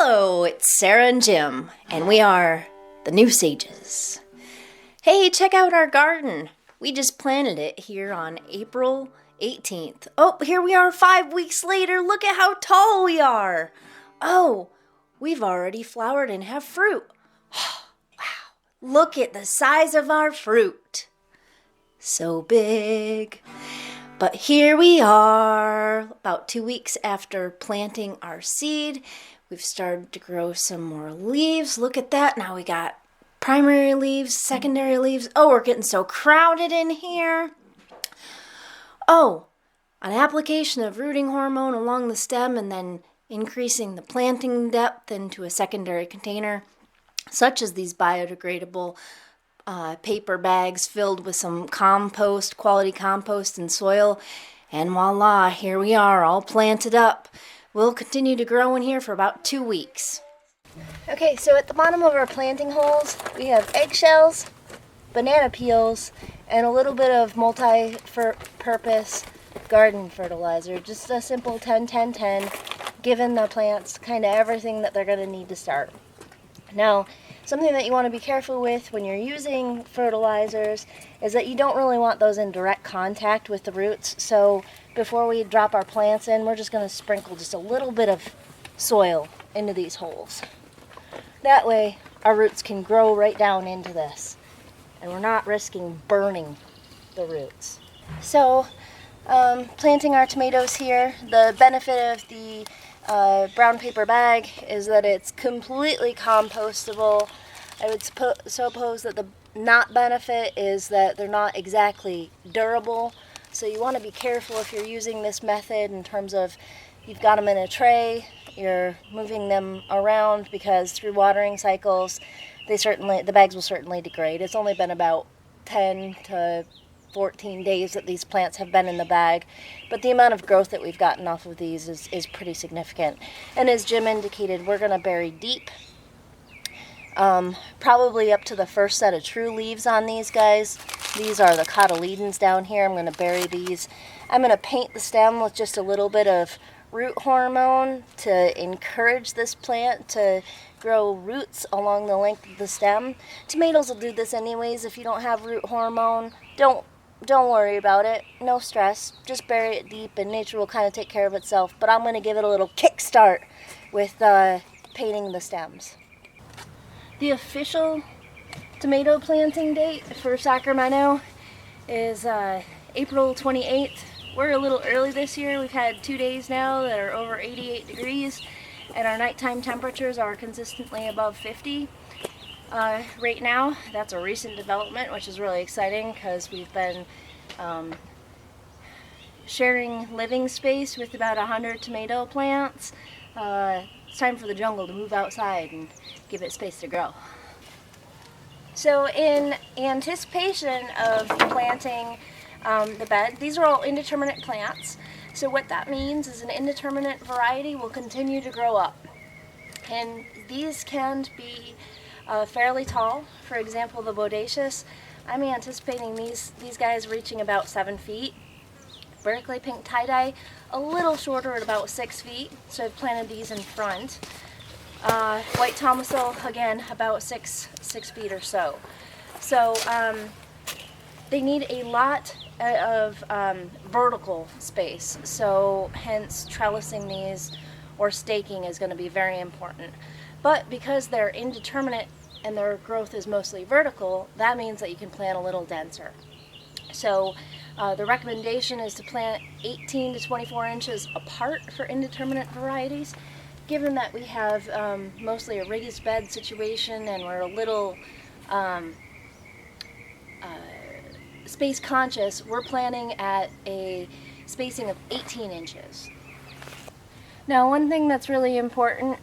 Hello, it's Sarah and Jim, and we are the New Sages. Hey, check out our garden. We just planted it here on April 18th. Oh, here we are 5 weeks later. Look at how tall we are. Oh, we've already flowered and have fruit. Wow, look at the size of our fruit. So big. But here we are, about 2 weeks after planting our seed. We've started to grow some more leaves. Look at that. Now we got primary leaves, secondary leaves. Oh, we're getting so crowded in here. Oh, an application of rooting hormone along the stem and then increasing the planting depth into a secondary container, such as these biodegradable paper bags filled with some compost, quality compost and soil. And voila, here we are, all planted up. We'll continue to grow in here for about 2 weeks. Okay, so at the bottom of our planting holes, we have eggshells, banana peels, and a little bit of multi-purpose garden fertilizer. Just a simple 10-10-10, giving the plants kind of everything that they're going to need to start. Now, something that you want to be careful with when you're using fertilizers is that you don't really want those in direct contact with the roots. So before we drop our plants in, we're just going to sprinkle just a little bit of soil into these holes. That way our roots can grow right down into this, and we're not risking burning the roots. So planting our tomatoes here, the benefit of the brown paper bag is that it's completely compostable. I would suppose that the not benefit is that they're not exactly durable. So you want to be careful if you're using this method in terms of you've got them in a tray, you're moving them around, because through watering cycles, the bags will certainly degrade. It's only been about 10 to 14 days that these plants have been in the bag, but the amount of growth that we've gotten off of these is pretty significant. And as Jim indicated, we're going to bury deep, probably up to the first set of true leaves on these guys. These are the cotyledons down here. I'm going to bury these. I'm going to paint the stem with just a little bit of root hormone to encourage this plant to grow roots along the length of the stem. Tomatoes will do this anyways. If you don't have root hormone, don't worry about it. No stress. Just bury it deep and nature will kind of take care of itself. But I'm going to give it a little kickstart with painting the stems. The official tomato planting date for Sacramento is April 28th. We're a little early this year. We've had 2 days now that are over 88 degrees, and our nighttime temperatures are consistently above 50. Right now, that's a recent development, which is really exciting because we've been sharing living space with about 100 tomato plants. It's time for the jungle to move outside and give it space to grow. So in anticipation of planting the bed, these are all indeterminate plants. So what that means is an indeterminate variety will continue to grow up. And these can be fairly tall. For example, the bodacious, I'm anticipating these guys reaching about 7 feet. Berkeley pink tie-dye, a little shorter at about 6 feet, so I've planted these in front. White tomoatoes, again, about 6 feet or so. So they need a lot of vertical space, so hence trellising these or staking is going to be very important. But because they're indeterminate and their growth is mostly vertical, that means that you can plant a little denser. So the recommendation is to plant 18 to 24 inches apart for indeterminate varieties. Given that we have mostly a raised bed situation and we're a little space conscious, we're planting at a spacing of 18 inches. Now, one thing that's really important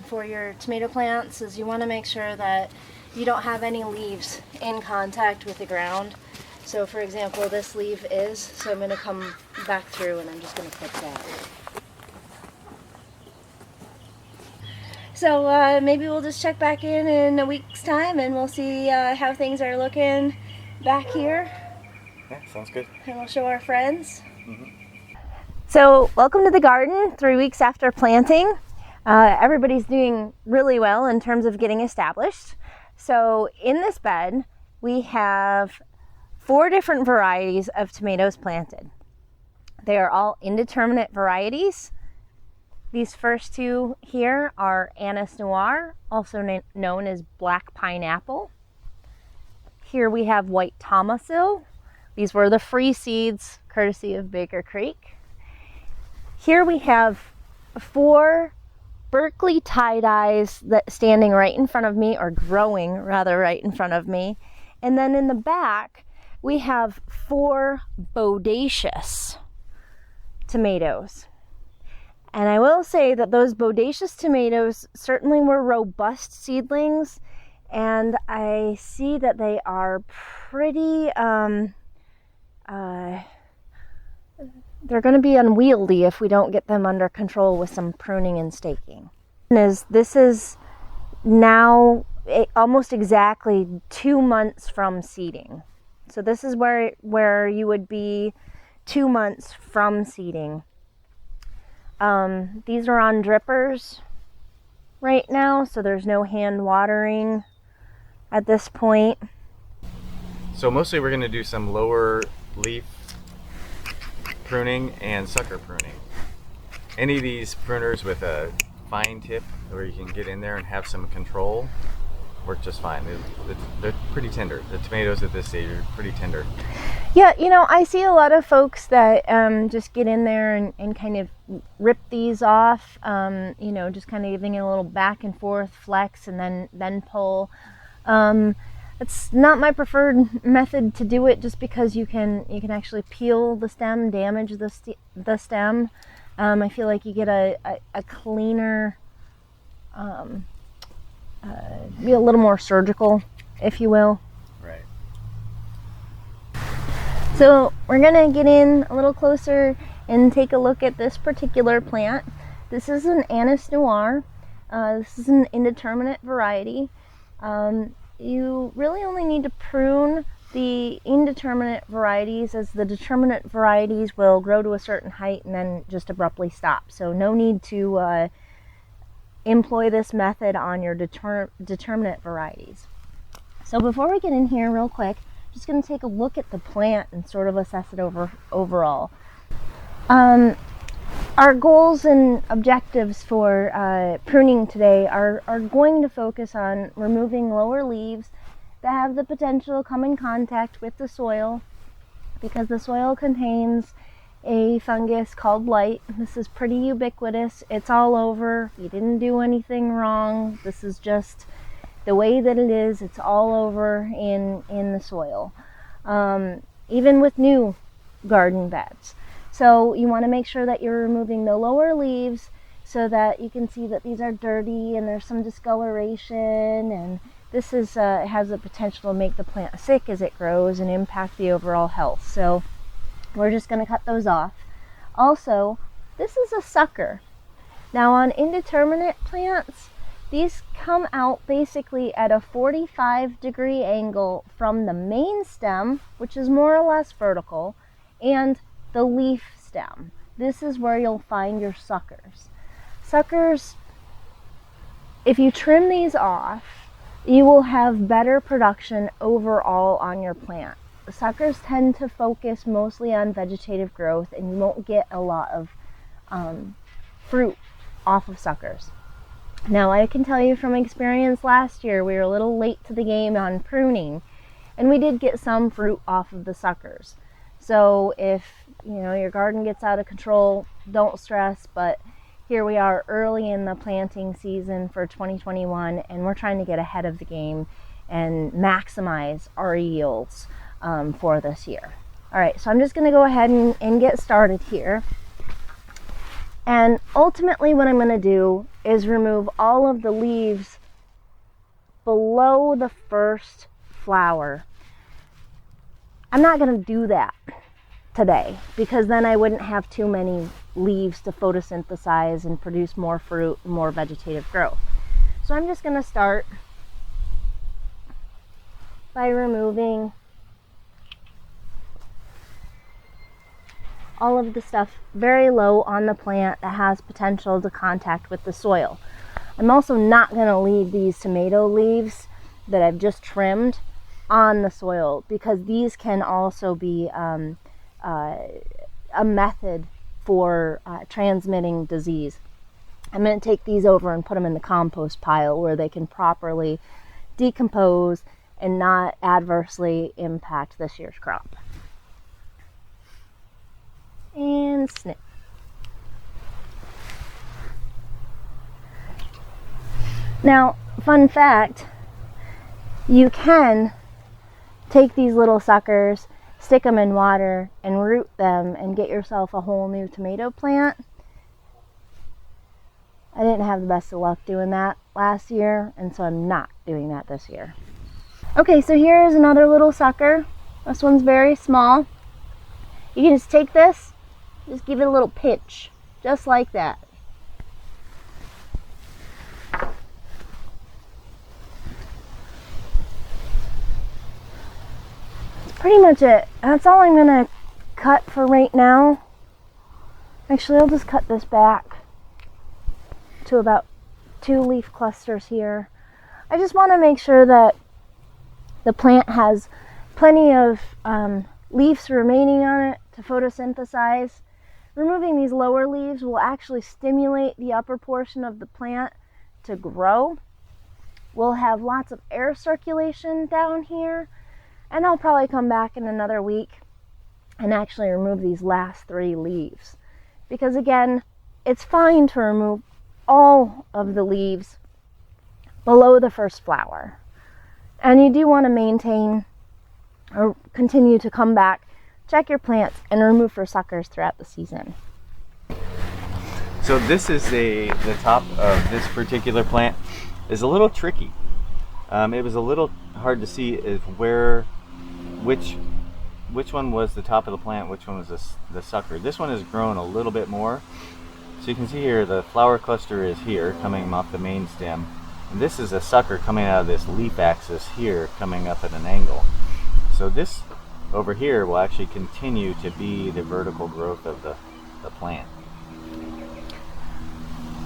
for your tomato plants is you want to make sure that you don't have any leaves in contact with the ground. So for example, this leaf is, so I'm going to come back through and I'm just going to clip that. So maybe we'll just check back in a week's time and we'll see how things are looking back here. Yeah, sounds good. And we'll show our friends. So welcome to the garden 3 weeks after planting. Everybody's doing really well in terms of getting established. So in this bed, we have 4 different varieties of tomatoes planted. They are all indeterminate varieties. These first 2 here are Anise Noir, also known as black pineapple. Here we have white tomoatoes. These were the free seeds, courtesy of Baker Creek. Here we have 4 Berkeley tie-dyes that standing right in front of me, or growing rather right in front of me. And then in the back, we have 4 bodacious tomatoes. And I will say that those bodacious tomatoes certainly were robust seedlings, and I see that they are pretty, they're going to be unwieldy if we don't get them under control with some pruning and staking. This is now almost exactly 2 months from seeding. So this is where you would be 2 months from seeding. These are on drippers right now, so there's no hand watering at this point. So mostly we're going to do some lower leaf pruning and sucker pruning. Any of these pruners with a fine tip where you can get in there and have some control work just fine. They're pretty tender. The tomatoes at this stage are pretty tender. Yeah, you know, I see a lot of folks that just get in there and kind of rip these off, you know, just kind of giving it a little back and forth flex and then pull. It's not my preferred method to do it, just because you can actually peel the stem, damage the stem. I feel like you get a cleaner, be a little more surgical, if you will. Right. So we're gonna get in a little closer and take a look at this particular plant. This is an Anise Noir. This is an indeterminate variety. You really only need to prune the indeterminate varieties, as the determinate varieties will grow to a certain height and then just abruptly stop. So no need to employ this method on your determinate varieties. So before we get in here real quick, just going to take a look at the plant and sort of assess it overall. Our goals and objectives for pruning today are going to focus on removing lower leaves that have the potential to come in contact with the soil, because the soil contains a fungus called blight. This is pretty ubiquitous. It's all over. You didn't do anything wrong. This is just the way that it is. It's all over in the soil, even with new garden beds. So you want to make sure that you're removing the lower leaves so that you can see that these are dirty and there's some discoloration, and this is has the potential to make the plant sick as it grows and impact the overall health. So we're just going to cut those off. Also, this is a sucker. Now on indeterminate plants, these come out basically at a 45-degree angle from the main stem, which is more or less vertical, and the leaf stem. This is where you'll find your suckers. Suckers, if you trim these off, you will have better production overall on your plant. The suckers tend to focus mostly on vegetative growth, and you won't get a lot of fruit off of suckers. Now, I can tell you from experience, last year we were a little late to the game on pruning, and we did get some fruit off of the suckers. So if your garden gets out of control, don't stress, but here we are early in the planting season for 2021, and we're trying to get ahead of the game and maximize our yields for this year. All right, so I'm just going to go ahead and get started here. And ultimately what I'm going to do is remove all of the leaves below the first flower. I'm not going to do that today, because then I wouldn't have too many leaves to photosynthesize and produce more fruit and more vegetative growth. So I'm just going to start by removing all of the stuff very low on the plant that has potential to contact with the soil. I'm also not going to leave these tomato leaves that I've just trimmed on the soil, because these can also be a method for transmitting disease. I'm going to take these over and put them in the compost pile where they can properly decompose and not adversely impact this year's crop. And snip. Now, fun fact, you can take these little suckers, stick them in water, and root them and get yourself a whole new tomato plant. I didn't have the best of luck doing that last year, and so I'm not doing that this year. Okay, so here is another little sucker. This one's very small. You can just take this, just give it a little pinch, just like that. That's pretty much it. That's all I'm gonna cut for right now. Actually, I'll just cut this back to about 2 leaf clusters here. I just want to make sure that the plant has plenty of leaves remaining on it to photosynthesize. Removing these lower leaves will actually stimulate the upper portion of the plant to grow. We'll have lots of air circulation down here, and I'll probably come back in another week and actually remove these last 3 leaves, because again, it's fine to remove all of the leaves below the first flower, and you do want to maintain or continue to come back, check your plants, and remove for suckers throughout the season. So this is the top of this particular plant is a little tricky. It was a little hard to see which one was the top of the plant, which one was the sucker. This one has grown a little bit more. So you can see here the flower cluster is here coming off the main stem, and this is a sucker coming out of this leaf axis here coming up at an angle. So this over here will actually continue to be the vertical growth of the plant.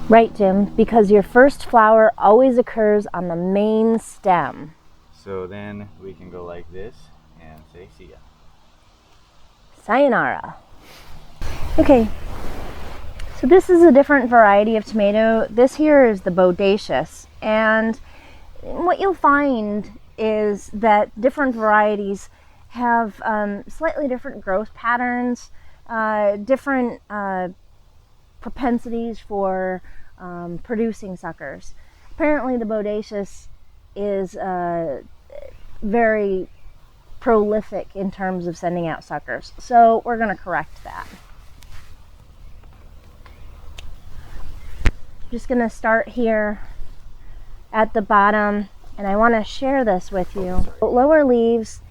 Right, Jim, because your first flower always occurs on the main stem. So then we can go like this and say see ya. Sayonara. Okay, so this is a different variety of tomato. This here is the bodacious, and what you'll find is that different varieties have slightly different growth patterns, different propensities for producing suckers. Apparently the bodacious is very prolific in terms of sending out suckers, so we're going to correct that. I'm just going to start here at the bottom, and I want to share this with you. Lower leaves,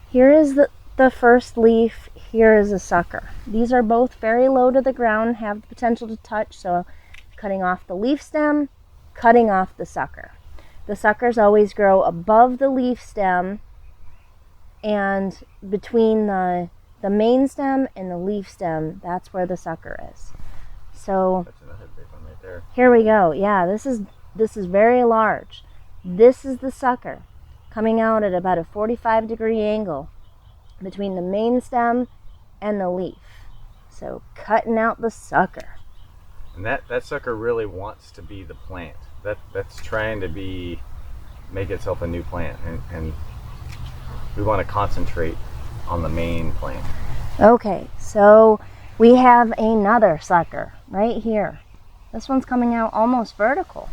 here is the first leaf, here is a sucker. These are both very low to the ground, have the potential to touch, so cutting off the leaf stem, cutting off the sucker. The suckers always grow above the leaf stem and between the main stem and the leaf stem. That's where the sucker is. So That's another big one right there. Here we go. Yeah, this is very large. This is the sucker coming out at about a 45-degree angle between the main stem and the leaf. So cutting out the sucker. And that sucker really wants to be the plant. That's trying to make itself a new plant, and we want to concentrate on the main plant. Okay, so we have another sucker right here. This one's coming out almost vertical.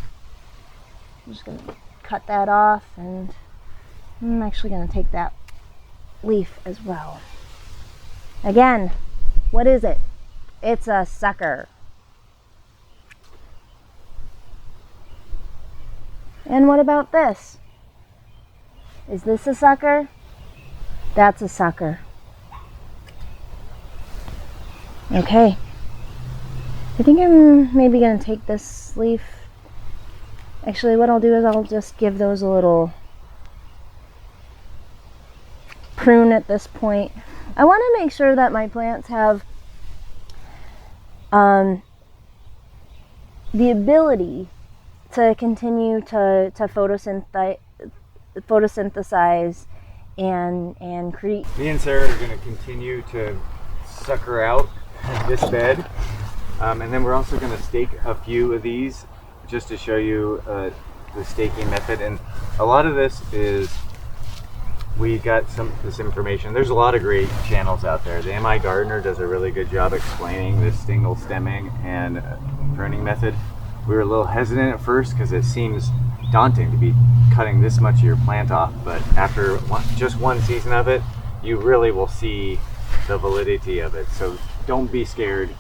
I'm just going to cut that off, and I'm actually going to take that leaf as well. Again, what is it? It's a sucker. And what about this? Is this a sucker? That's a sucker. Okay. I think I'm maybe going to take this leaf. Actually, what I'll do is I'll just give those a little prune at this point. I want to make sure that my plants have the ability to continue to photosynthesize and create. Me and Sarah are going to continue to sucker out this bed, and then we're also going to stake a few of these just to show you the staking method. And a lot of this is, we got this information. There's a lot of great channels out there. The MI Gardener does a really good job explaining the single stemming and pruning method. We were a little hesitant at first because it seems daunting to be cutting this much of your plant off, but after just one season of it, you really will see the validity of it. So don't be scared.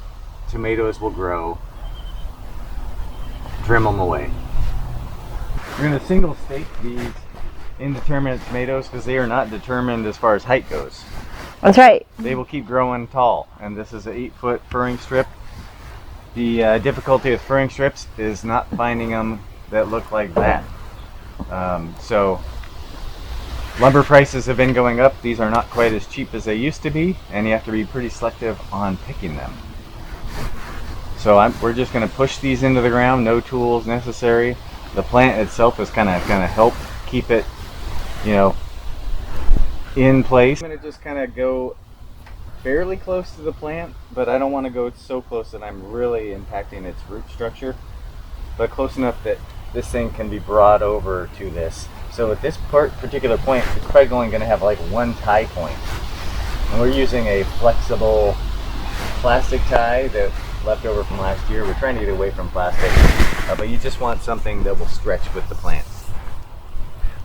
Tomatoes will grow. Trim them away. We're going to single stake these indeterminate tomatoes because they are not determined as far as height goes. That's right. They will keep growing tall, and this is an 8-foot furring strip. The difficulty with furring strips is not finding them that look like that. So lumber prices have been going up. These are not quite as cheap as they used to be, and you have to be pretty selective on picking them. So we're just going to push these into the ground, no tools necessary. The plant itself is kind of help keep it, you know, in place. I'm going to just kind of go fairly close to the plant, but I don't want to go so close that I'm really impacting its root structure, but close enough that this thing can be brought over to this. So at this particular point, it's probably only going to have like one tie point. And we're using a flexible plastic tie that left over from last year. We're trying to get away from plastic, but you just want something that will stretch with the plant.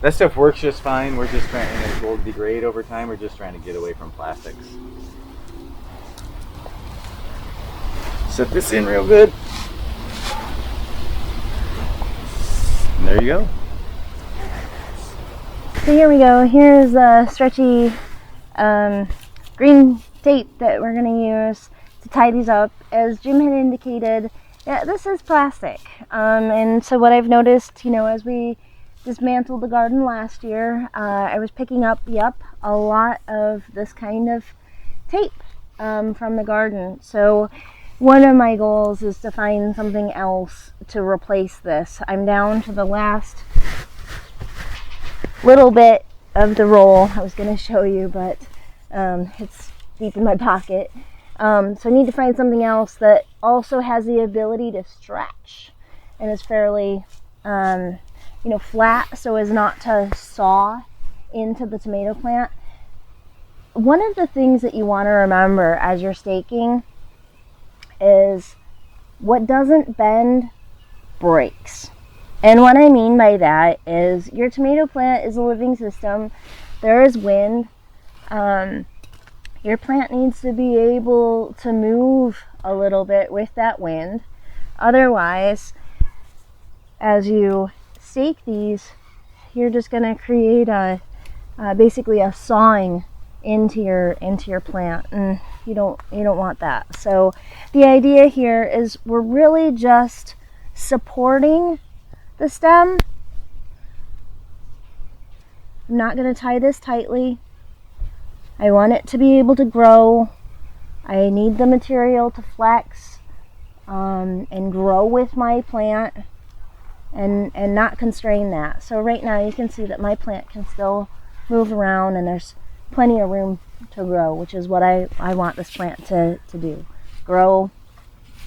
That stuff works just fine. We're just trying, and it will degrade over time. We're just trying to get away from plastics. Set this in real good. And there you go. So here we go. Here's the stretchy green tape that we're going to use to tie these up. As Jim had indicated, yeah, this is plastic. And so what I've noticed, you know, as we dismantled the garden last year, I was picking up, a lot of this kind of tape from the garden. So one of my goals is to find something else to replace this. I'm down to the last little bit of the roll I was going to show you, but it's deep in my pocket. So I need to find something else that also has the ability to stretch and is fairly flat, so as not to saw into the tomato plant. One of the things that you want to remember as you're staking is what doesn't bend breaks. And what I mean by that is your tomato plant is a living system. There is wind. Your plant needs to be able to move a little bit with that wind. Otherwise, as you stake these, you're just going to create basically a sawing into your plant, and you don't want that. So the idea here is we're really just supporting the stem. I'm not going to tie this tightly. I want it to be able to grow. I need the material to flex and grow with my plant and not constrain that. So right now you can see that my plant can still move around, and there's plenty of room to grow, which is what I want this plant to do. Grow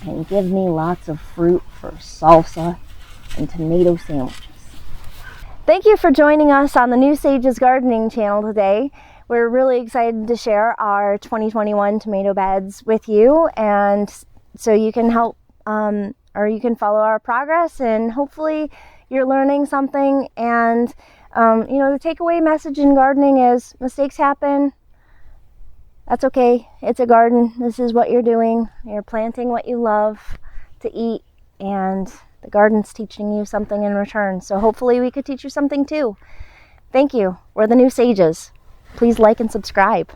and give me lots of fruit for salsa and tomato sandwiches. Thank you for joining us on the New Sages Gardening channel today. We're really excited to share our 2021 tomato beds with you, and so you can help or you can follow our progress, and hopefully you're learning something. And the takeaway message in gardening is mistakes happen. That's okay. It's a garden. This is what you're doing. You're planting what you love to eat, and the garden's teaching you something in return. So hopefully we could teach you something too. Thank you. We're the New Sages. Please like and subscribe.